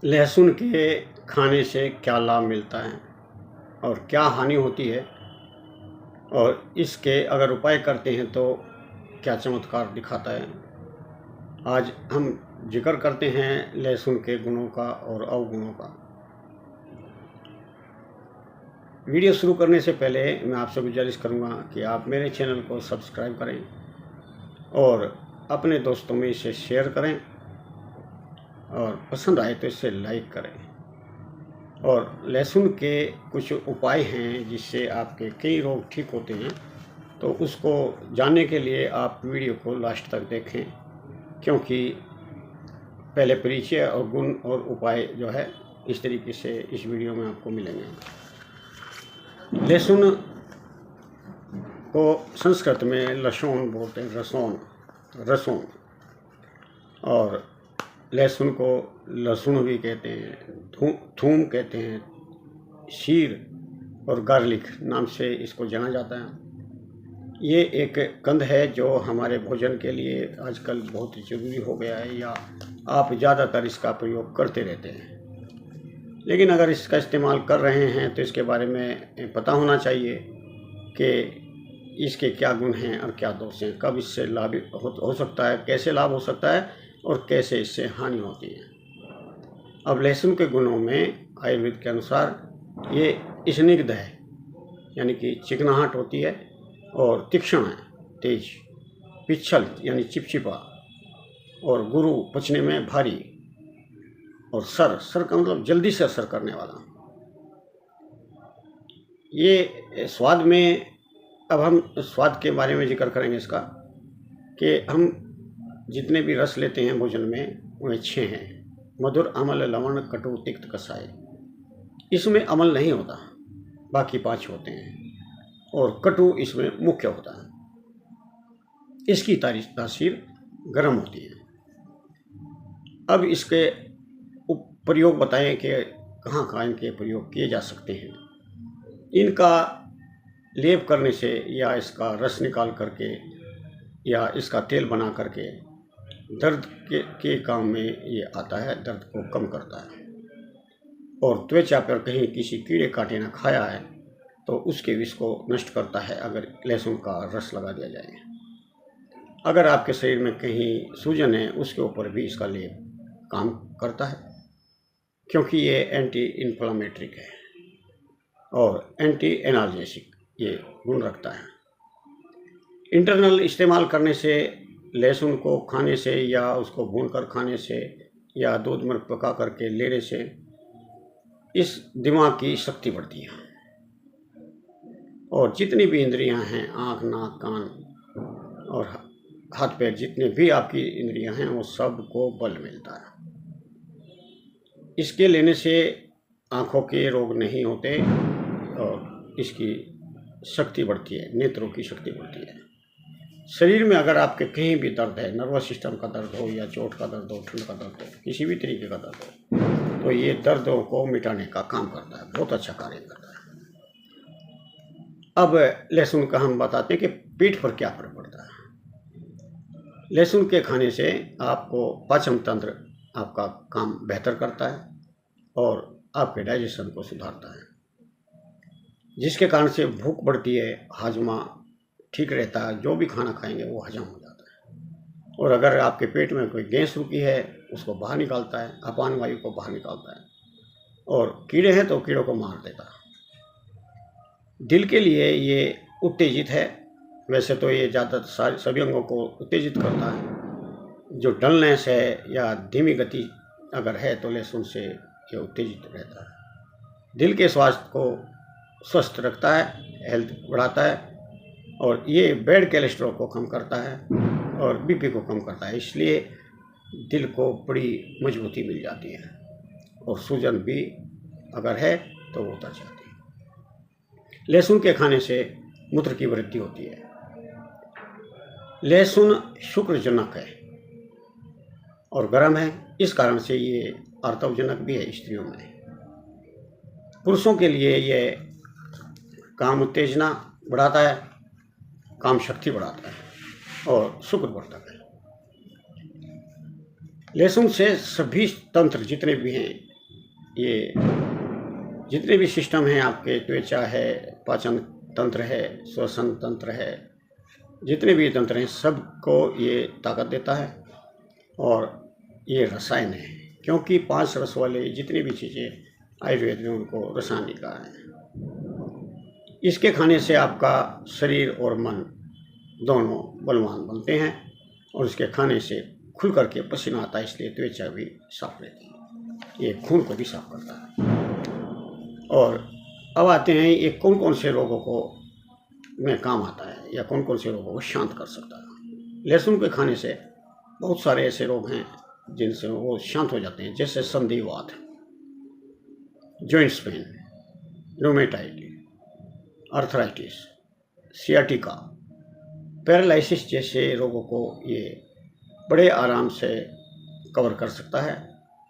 लहसुन के खाने से क्या लाभ मिलता है और क्या हानि होती है, और इसके अगर उपाय करते हैं तो क्या चमत्कार दिखाता है। आज हम जिक्र करते हैं लहसुन के गुणों का और अवगुणों का। वीडियो शुरू करने से पहले मैं आपसे गुजारिश करूंगा कि आप मेरे चैनल को सब्सक्राइब करें और अपने दोस्तों में इसे शेयर करें, और पसंद आए तो इसे लाइक करें। और लहसुन के कुछ उपाय हैं जिससे आपके कई रोग ठीक होते हैं, तो उसको जानने के लिए आप वीडियो को लास्ट तक देखें, क्योंकि पहले परिचय और गुण और उपाय जो है इस तरीके से इस वीडियो में आपको मिलेंगे। लहसुन को संस्कृत में लहसुन बोलते हैं, रसोन, और लहसुन को लहसुन भी कहते हैं, थूम कहते हैं, शीर और गार्लिक नाम से इसको जाना जाता है। ये एक कंद है जो हमारे भोजन के लिए आजकल बहुत ज़रूरी हो गया है, या आप ज़्यादातर इसका प्रयोग करते रहते हैं। लेकिन अगर इसका इस्तेमाल कर रहे हैं तो इसके बारे में पता होना चाहिए कि इसके क्या गुण हैं और क्या दोष हैं, कब इससे लाभ हो सकता है, कैसे लाभ हो सकता है और कैसे इससे हानि होती है। अब लहसुन के गुणों में आयुर्वेद के अनुसार ये स्निग्ध है, यानी कि चिकनाहट होती है, और तीक्ष्ण है, तेज, पिच्छल यानी चिपचिपा, और गुरु पचने में भारी, और सर का मतलब जल्दी से असर करने वाला। ये स्वाद में, अब हम स्वाद के बारे में जिक्र करेंगे इसका, कि हम जितने भी रस लेते हैं भोजन में वो 6 हैं: मधुर, अम्ल, लवण, कटु, तिक्त, कसाय। इसमें अम्ल नहीं होता, बाकी 5 होते हैं, और कटु इसमें मुख्य होता है। इसकी तासीर गर्म होती है। अब इसके प्रयोग बताएं कि कहाँ कहाँ इनके प्रयोग किए जा सकते हैं। इनका लेप करने से, या इसका रस निकाल करके, या इसका तेल बना करके दर्द के काम में ये आता है, दर्द को कम करता है। और त्वचा पर कहीं किसी कीड़े काटे ना खाया है तो उसके विष को नष्ट करता है अगर लहसुन का रस लगा दिया जाए। अगर आपके शरीर में कहीं सूजन है उसके ऊपर भी इसका लेप काम करता है, क्योंकि ये एंटी इन्फ्लामेटरिक है और एंटी एनाल्जेसिक ये गुण रखता है। इंटरनल इस्तेमाल करने से, लहसुन को खाने से, या उसको भूनकर खाने से, या दूध में पका करके लेने से इस दिमाग की शक्ति बढ़ती है, और जितनी भी इंद्रियां हैं, आँख, नाक, कान और हाथ पैर, जितने भी आपकी इंद्रियां हैं, वो सब को बल मिलता है। इसके लेने से आँखों के रोग नहीं होते और इसकी शक्ति बढ़ती है, नेत्रों की शक्ति बढ़ती है। शरीर में अगर आपके कहीं भी दर्द है, नर्वस सिस्टम का दर्द हो, या चोट का दर्द हो, ठंड का दर्द हो, किसी भी तरीके का दर्द हो, तो ये दर्दों को मिटाने का काम करता है, बहुत अच्छा कार्य करता है। अब लहसुन का हम बताते हैं कि पेट पर क्या फर्क पड़ता है। लहसुन के खाने से आपको पाचन तंत्र आपका काम बेहतर करता है और आपके डाइजेशन को सुधारता है, जिसके कारण से भूख बढ़ती है, हाजमा ठीक रहता है, जो भी खाना खाएंगे वो हजम हो जाता है। और अगर आपके पेट में कोई गैस रुकी है उसको बाहर निकालता है, अपान वायु को बाहर निकालता है, और कीड़े हैं तो कीड़ों को मार देता है। दिल के लिए ये उत्तेजित है, वैसे तो ये ज़्यादातर सभी अंगों को उत्तेजित करता है। जो डलनेस है या धीमी गति अगर है तो लहसुन से ये उत्तेजित रहता है। दिल के स्वास्थ्य को स्वस्थ रखता है, हेल्थ बढ़ाता है, और ये बैड कोलेस्ट्रॉल को कम करता है और बीपी को कम करता है। इसलिए दिल को बड़ी मजबूती मिल जाती है, और सूजन भी अगर है तो वो उतर जाती है। लहसुन के खाने से मूत्र की वृद्धि होती है। लहसुन शुक्रजनक है और गर्म है, इस कारण से ये आर्तवजनक भी है स्त्रियों में। पुरुषों के लिए ये काम उत्तेजना बढ़ाता है, काम शक्ति बढ़ाता है और शुक्रवर्धक है। लहसुन से सभी तंत्र जितने भी हैं ये जितने भी सिस्टम हैं आपके, त्वचा है, पाचन तंत्र है, श्वसन तंत्र है, जितने भी तंत्र हैं सबको ये ताकत देता है। और ये रसायन है, क्योंकि 5 रस वाले जितनी भी चीज़ें आयुर्वेद में उनको रसायनिक कहा है। इसके खाने से आपका शरीर और मन दोनों बलवान बनते हैं और इसके खाने से खुल करके पसीना आता है, इसलिए त्वचा भी साफ रहती है। ये खून को भी साफ करता है। और अब आते हैं ये कौन कौन से रोगों को में काम आता है या कौन कौन से रोगों को शांत कर सकता है। लहसुन के खाने से बहुत सारे ऐसे रोग हैं जिनसे वो शांत हो जाते हैं, जैसे संधिवात, joints pain, rheumatoid, arthritis, sciatica, paralysis जैसे रोगों को ये बड़े आराम से कवर कर सकता है।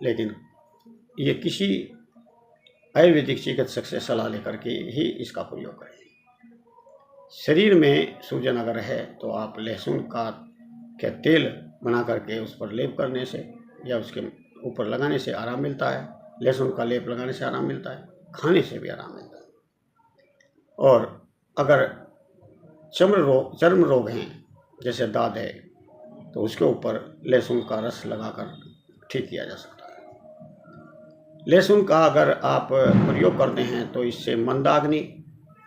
लेकिन ये किसी आयुर्वेदिक चिकित्सक से सलाह लेकर के ही इसका प्रयोग करें। शरीर में सूजन अगर है तो आप लहसुन का तेल बना करके उस पर लेप करने से या उसके ऊपर लगाने से आराम मिलता है। लहसुन का लेप लगाने से आराम मिलता है, खाने से भी आराम मिलता है। और अगर चर्म रोग हैं जैसे दाद है तो उसके ऊपर लहसुन का रस लगाकर ठीक किया जा सकता है। लहसुन का अगर आप प्रयोग करते हैं तो इससे मंदाग्नि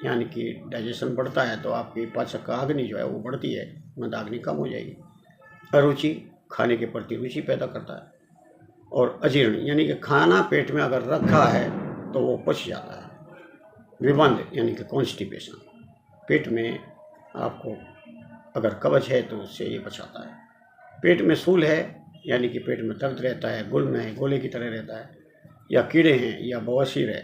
यानी कि डाइजेशन बढ़ता है, तो आपकी पाचक का अग्नि जो है वो बढ़ती है, मंदाग्नि कम हो जाएगी। अरुचि, खाने के प्रति रुचि पैदा करता है। और अजीर्ण यानी कि खाना पेट में अगर रखा है तो वो पच जाता है। विबंध यानी कि कॉन्स्टिपेशन, पेट में आपको अगर कब्ज है तो उससे ये बचाता है। पेट में सूल है यानी कि पेट में दर्द रहता है, गुल्म है, गोले की तरह रहता है, या कीड़े हैं या बवासीर है,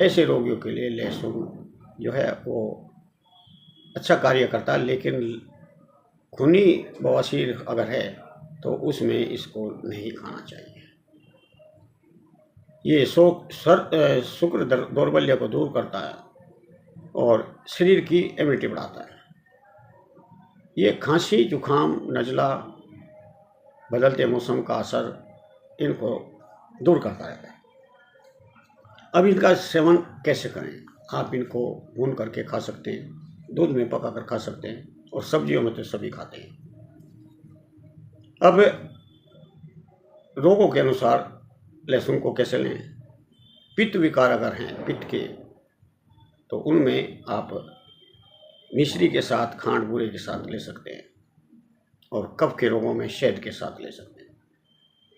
ऐसे रोगियों के लिए लहसुन जो है वो अच्छा कार्य करता है। लेकिन खूनी बवासीर अगर है तो उसमें इसको नहीं खाना चाहिए। ये शुक्र दौर्बल्य को दूर करता है और शरीर की इम्यूनिटी बढ़ाता है। ये खांसी, जुखाम, नज़ला, बदलते मौसम का असर इनको दूर करता रहता है। अब इनका सेवन कैसे करें? आप इनको भून करके खा सकते हैं, दूध में पका कर खा सकते हैं, और सब्जियों में तो सभी खाते हैं। अब रोगों के अनुसार लहसुन को कैसे लें? पित्त विकार अगर हैं पित्त के, तो उनमें आप मिश्री के साथ, खांड बूरे के साथ ले सकते हैं, और कफ के रोगों में शहद के साथ ले सकते हैं।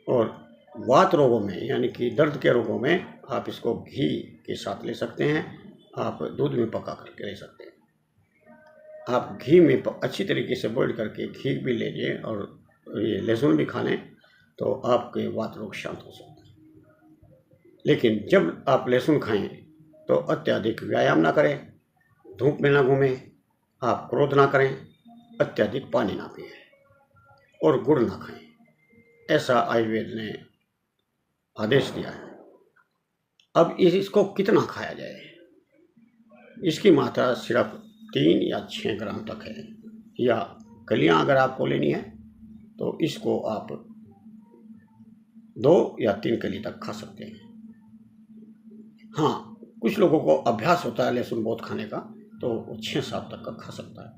और वात रोगों में यानी कि दर्द के रोगों में आप इसको घी के साथ ले सकते हैं, आप दूध में पका करके ले सकते हैं। आप घी में अच्छी तरीके से बॉइल करके घी भी ले लें और ये लहसुन भी खा लें तो आपके वात रोग शांत हो सकते हैं। लेकिन जब आप लहसुन खाएं तो अत्यधिक व्यायाम ना करें, धूप में ना घूमें, आप क्रोध ना करें, अत्यधिक पानी ना पिएं और गुड़ ना खाएं। ऐसा आयुर्वेद ने आदेश दिया है। अब इसको कितना खाया जाए? इसकी मात्रा सिर्फ 3 या 6 ग्राम तक है, या कलियां अगर आपको लेनी है तो इसको आप 2 या 3 कली तक खा सकते हैं। हाँ, कुछ लोगों को अभ्यास होता है लहसुन बहुत खाने का, तो वो 6-7 तक का खा सकता है।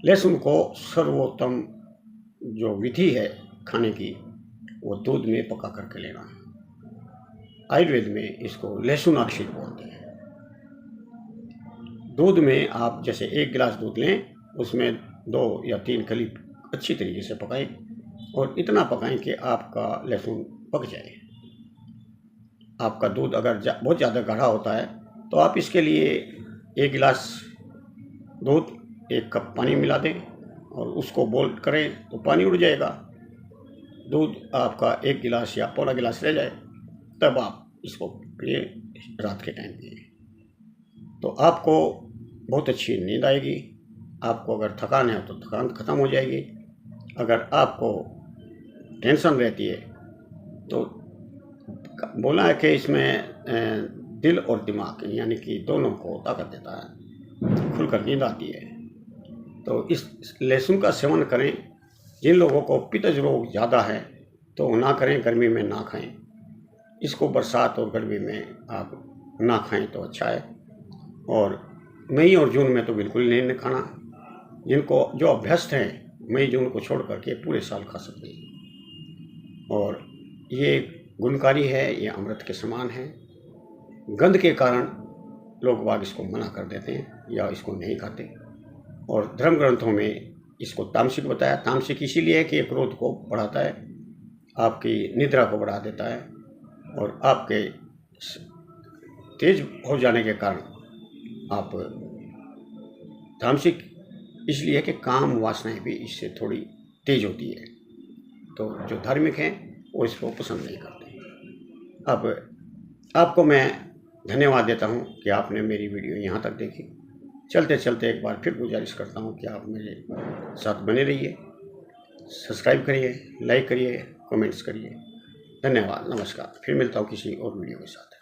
लहसुन को सर्वोत्तम जो विधि है खाने की वो दूध में पका करके लेना है। आयुर्वेद में इसको लहसुनाक्षी बोलते हैं। दूध में आप जैसे 1 गिलास दूध लें, उसमें 2 या 3 कली अच्छी तरीके से पकाएं, और इतना पकाएं कि आपका लहसुन पक जाए। आपका दूध अगर बहुत ज़्यादा गाढ़ा होता है तो आप इसके लिए 1 गिलास दूध 1 कप पानी मिला दें और उसको बॉईल करें तो पानी उड़ जाएगा। दूध आपका 1 गिलास या पौना गिलास रह जाए, तब आप इसको पिए, रात के टाइम पिए, तो आपको बहुत अच्छी नींद आएगी। आपको अगर थकान है तो थकान ख़त्म हो जाएगी। अगर आपको टेंशन रहती है तो बोला है कि इसमें दिल और दिमाग यानी कि दोनों को ताकत देता है, खुलकर नींद आती है। तो इस लहसुन का सेवन करें। जिन लोगों को पित्त रोग ज़्यादा है तो ना करें, गर्मी में ना खाएं। इसको बरसात और गर्मी में आप ना खाएं तो अच्छा है। और मई और जून में तो बिल्कुल नहीं खाना। जिनको जो अभ्यस्त हैं मई जून को छोड़ करके पूरे साल खा सकते हैं। और ये गुणकारी है, ये अमृत के समान है। गंध के कारण लोग बाग इसको मना कर देते हैं या इसको नहीं खाते। और धर्म ग्रंथों में इसको तामसिक बताया। तामसिक इसीलिए है कि ये क्रोध को बढ़ाता है, आपकी निद्रा को बढ़ा देता है और आपके तेज हो जाने के कारण आप तामसिक इसलिए कि काम वासनाएं भी इससे थोड़ी तेज होती है। तो जो धार्मिक हैं वो इसको पसंद नहीं करते। अब आपको मैं धन्यवाद देता हूँ कि आपने मेरी वीडियो यहाँ तक देखी। चलते चलते एक बार फिर गुजारिश करता हूँ कि आप मेरे साथ बने रहिए, सब्सक्राइब करिए, लाइक करिए, कमेंट्स करिए। धन्यवाद, नमस्कार। फिर मिलता हूँ किसी और वीडियो के साथ।